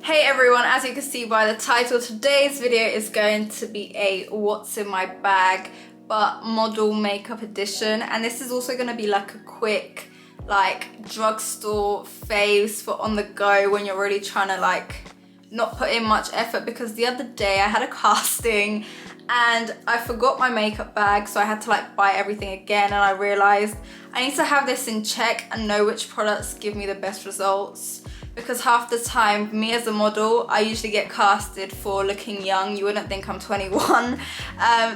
Hey everyone, as you can see by the title, today's video is going to be a what's in my bag but model makeup edition, and this is also going to be like a quick like drugstore faves for on the go when you're really trying to like not put in much effort, because the other day I had a casting and I forgot my makeup bag, so I had to like buy everything again, and I realized I need to have this in check and know which products give me the best results. Because half the time, me as a model, I usually get casted for looking young. You wouldn't think I'm 21.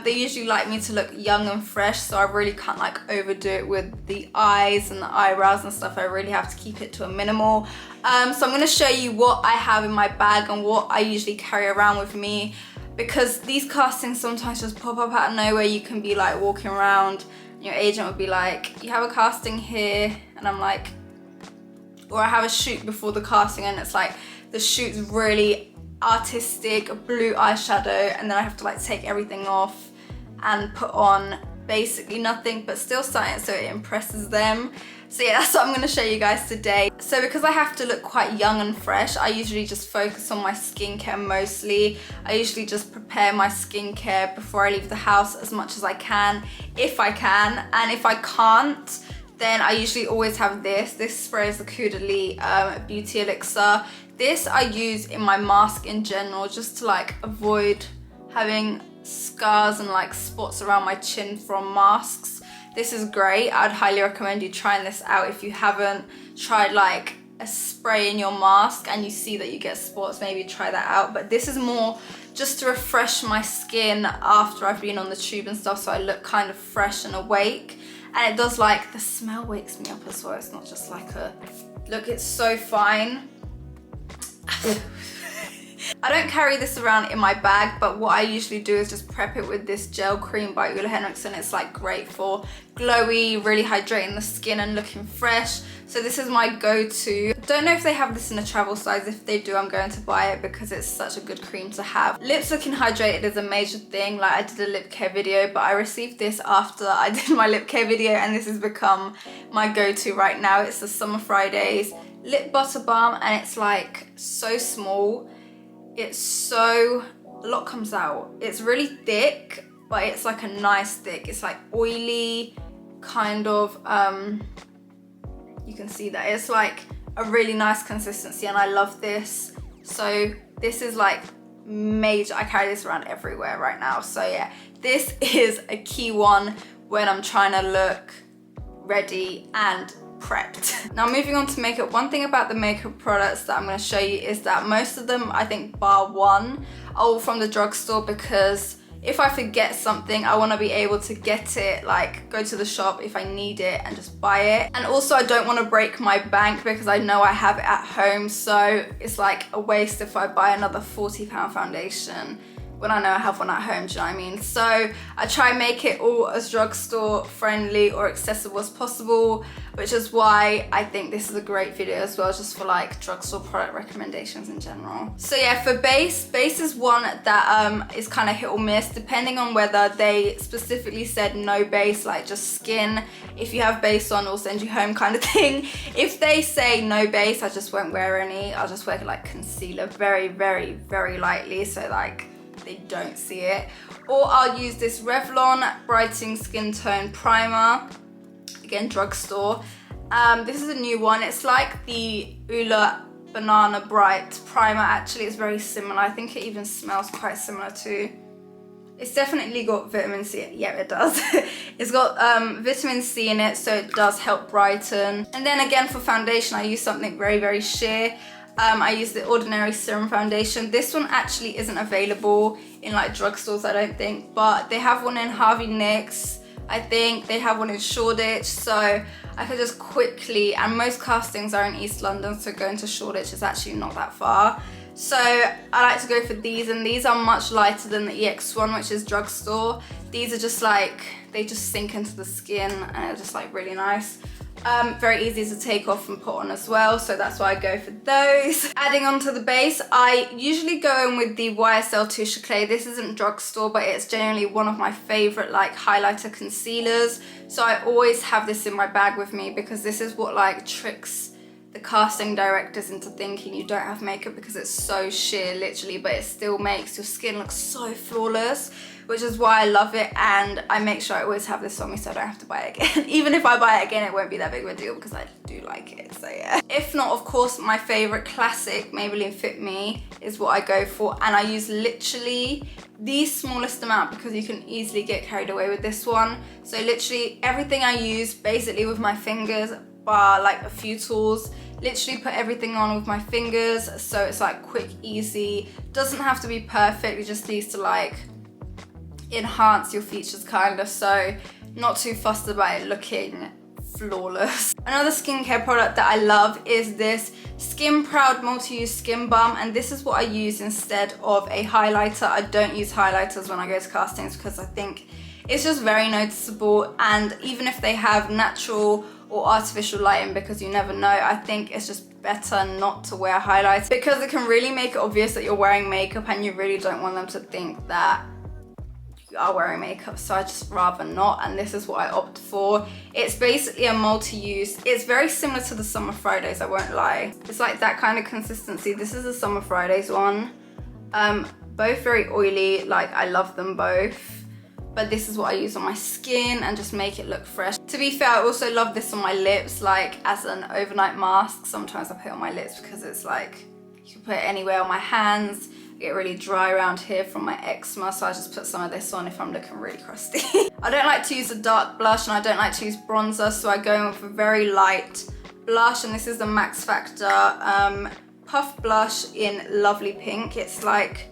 They usually like me to look young and fresh, so I really can't like overdo it with the eyes and the eyebrows and stuff. I really have to keep it to a minimal. So I'm gonna show you what I have in my bag and what I usually carry around with me, because these castings sometimes just pop up out of nowhere. You can be like walking around, and your agent would be like, you have a casting here, and I'm like, or I have a shoot before the casting and it's like the shoot's really artistic, blue eyeshadow, and then I have to like take everything off and put on basically nothing but still something so it impresses them. So yeah, that's what I'm going to show you guys today. So because I have to look quite young and fresh, I usually just focus on my skincare mostly. I usually just prepare my skincare before I leave the house as much as I can, if I can, and if I can't, then I usually always have this. This spray is the Coup de Lis Beauty Elixir. This I use in my mask in general, just to like avoid having scars and like spots around my chin from masks. This is great. I'd highly recommend you trying this out if you haven't tried like a spray in your mask and you see that you get spots. Maybe try that out. But this is more just to refresh my skin after I've been on the tube and stuff, so I look kind of fresh and awake. And it does, like, the smell wakes me up as well. It's not just like a, look, it's so fine. I don't carry this around in my bag, but what I usually do is just prep it with this gel cream by Ole Henriksen. It's like great for glowy, really hydrating the skin and looking fresh. So this is my go-to. Don't know if they have this in a travel size. If they do, I'm going to buy it because it's such a good cream to have. Lips looking hydrated is a major thing. Like, I did a lip care video, but I received this after I did my lip care video, and this has become my go-to right now. It's the Summer Fridays Lip Butter Balm, and it's like so small. It's so, a lot comes out. It's really thick, but it's like a nice thick. It's like oily, kind of, you can see that. It's like a really nice consistency, and I love this. So this is like major. I carry this around everywhere right now. So yeah, this is a key one when I'm trying to look ready and prepped. Now moving on to makeup, one thing about the makeup products that I'm going to show you is that most of them, I think bar one, are all from the drugstore, because if I forget something, I want to be able to get it, like go to the shop if I need it and just buy it. And also I don't want to break my bank because I know I have it at home, so it's like a waste if I buy another £40 foundation when I know I have one at home, do you know what I mean? So I try and make it all as drugstore friendly or accessible as possible, which is why I think this is a great video as well, just for like drugstore product recommendations in general. So yeah, for base is one that is kind of hit or miss, depending on whether they specifically said no base, like just skin. If you have base on, we'll send you home kind of thing. If they say no base, I just won't wear any. I'll just wear like concealer very, very, very lightly, so like they don't see it. Or I'll use this Revlon Brightening Skin Tone Primer, again drugstore. This is a new one. It's like the Ula Banana Bright Primer. Actually, it's very similar. I think it even smells quite similar too. It's definitely got vitamin C. Yeah, it does. It's got vitamin C in it, so it does help brighten. And then again for foundation, I use something very, very sheer. I use the Ordinary Serum Foundation. This one actually isn't available in like drugstores, I don't think, but they have one in Harvey Nicks. I think they have one in Shoreditch, so I could just quickly, and most castings are in East London, so going to Shoreditch is actually not that far. So I like to go for these, and these are much lighter than the EX one, which is drugstore. These are just like, they just sink into the skin and they're just like really nice. Very easy to take off and put on as well, so that's why I go for those. Adding on to the base, I usually go in with the YSL Touche Eclat. This isn't drugstore, but it's genuinely one of my favorite like highlighter concealers, so I always have this in my bag with me because this is what like tricks the casting directors into thinking you don't have makeup because it's so sheer, literally, but it still makes your skin look so flawless, which is why I love it. And I make sure I always have this on me so I don't have to buy it again. Even if I buy it again, it won't be that big of a deal because I do like it, so yeah. If not, of course, my favorite classic Maybelline Fit Me is what I go for, and I use literally the smallest amount because you can easily get carried away with this one. So literally everything I use basically with my fingers, bar like a few tools, literally put everything on with my fingers, so it's like quick, easy, doesn't have to be perfect, it just needs to like enhance your features kind of, so not too fussed about it looking flawless. Another skincare product that I love is this Skin Proud multi-use skin balm, and this is what I use instead of a highlighter. I don't use highlighters when I go to castings because I think it's just very noticeable, and even if they have natural or artificial lighting, because you never know, I think it's just better not to wear highlights because it can really make it obvious that you're wearing makeup and you really don't want them to think that you are wearing makeup, so I just rather not, and this is what I opt for. It's basically a multi-use. It's very similar to the Summer Fridays, I won't lie. It's like that kind of consistency. This is the Summer Fridays one. Both very oily, like I love them both. But this is what I use on my skin and just make it look fresh. To be fair, I also love this on my lips, like as an overnight mask. Sometimes I put it on my lips because it's like, you can put it anywhere on my hands. I get really dry around here from my eczema, so I just put some of this on if I'm looking really crusty. I don't like to use a dark blush and I don't like to use bronzer, so I go in with a very light blush, and this is the Max Factor Puff Blush in Lovely Pink. It's like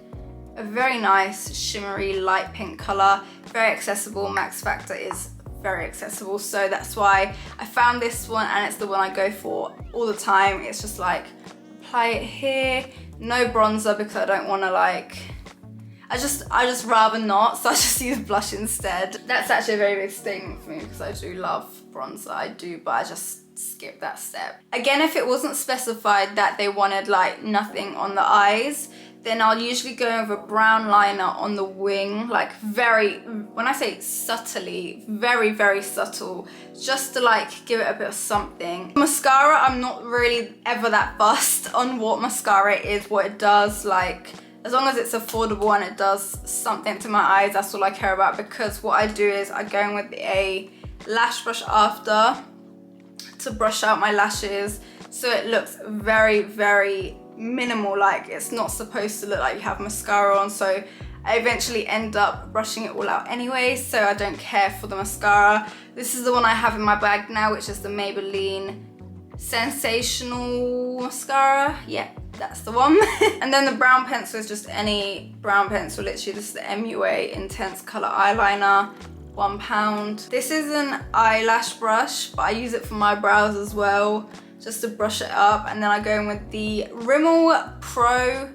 a very nice shimmery light pink color, very accessible. Max Factor is very accessible, so that's why I found this one, and it's the one I go for all the time. It's just like, apply it here, no bronzer because I don't want to like, I just rather not, so I just use blush instead. That's actually a very big statement for me because I do love bronzer, I do, but I just skip that step. Again, if it wasn't specified that they wanted like nothing on the eyes, then I'll usually go with a brown liner on the wing, like very, when I say subtly, very, very subtle, just to like give it a bit of something. Mascara, I'm not really ever that fussed on what mascara is, what it does, like as long as it's affordable and it does something to my eyes, that's all I care about, because what I do is I go in with a lash brush after to brush out my lashes so it looks very, very minimal, like it's not supposed to look like you have mascara on, so I eventually end up brushing it all out anyway, so I don't care for the mascara. This is the one I have in my bag now, which is the Maybelline Sensational Mascara. Yeah, that's the one. And then the brown pencil is just any brown pencil, literally. This is the MUA Intense Color Eyeliner, £1. This is an eyelash brush, but I use it for my brows as well, just to brush it up. And then I go in with the Rimmel Pro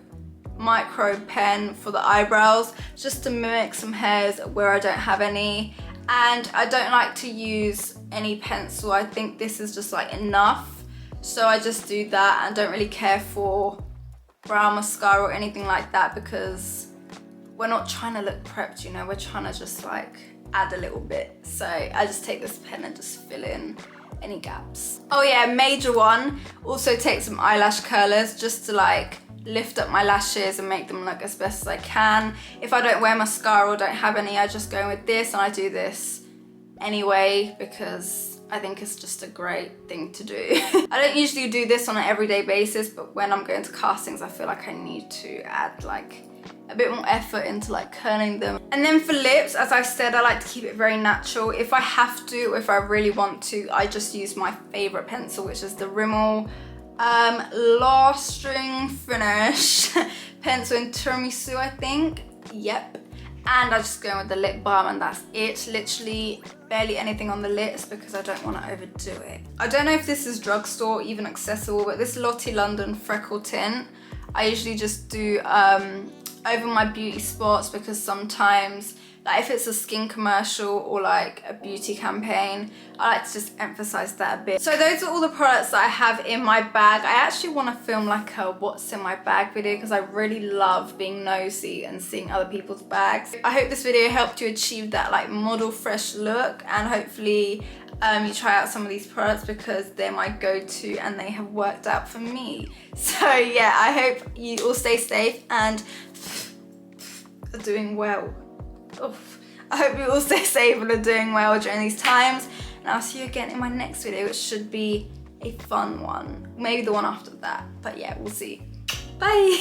Micro Pen for the eyebrows, just to mimic some hairs where I don't have any. And I don't like to use any pencil. I think this is just like enough. So I just do that and don't really care for brow mascara or anything like that, because we're not trying to look prepped, you know, we're trying to just like add a little bit. So I just take this pen and just fill in any gaps. Oh yeah, major one, also take some eyelash curlers just to like lift up my lashes and make them look as best as I can. If I don't wear mascara or don't have any, I just go in with this, and I do this anyway because I think it's just a great thing to do. I don't usually do this on an everyday basis, but when I'm going to castings, I feel like I need to add like a bit more effort into like curling them. And then for lips, as I said, I like to keep it very natural. If I have to, or if I really want to, I just use my favorite pencil, which is the Rimmel Last String Finish pencil in Tiramisu, I think. Yep. And I just go in with the lip balm, and that's it. Literally barely anything on the lips because I don't want to overdo it. I don't know if this is drugstore even accessible, but this Lottie London Freckle Tint, I usually just do over my beauty spots, because sometimes Like if it's a skin commercial or like a beauty campaign, I like to just emphasize that a bit. So those are all the products that I have in my bag. I actually want to film like a what's in my bag video because I really love being nosy and seeing other people's bags. I hope this video helped you achieve that like model fresh look, and hopefully you try out some of these products because they're my go-to and they have worked out for me. So yeah, I hope you all stay safe and are doing well. Oof. I hope you all stay safe and are doing well during these times, and I'll see you again in my next video, which should be a fun one. Maybe the one after that, but yeah, we'll see. Bye!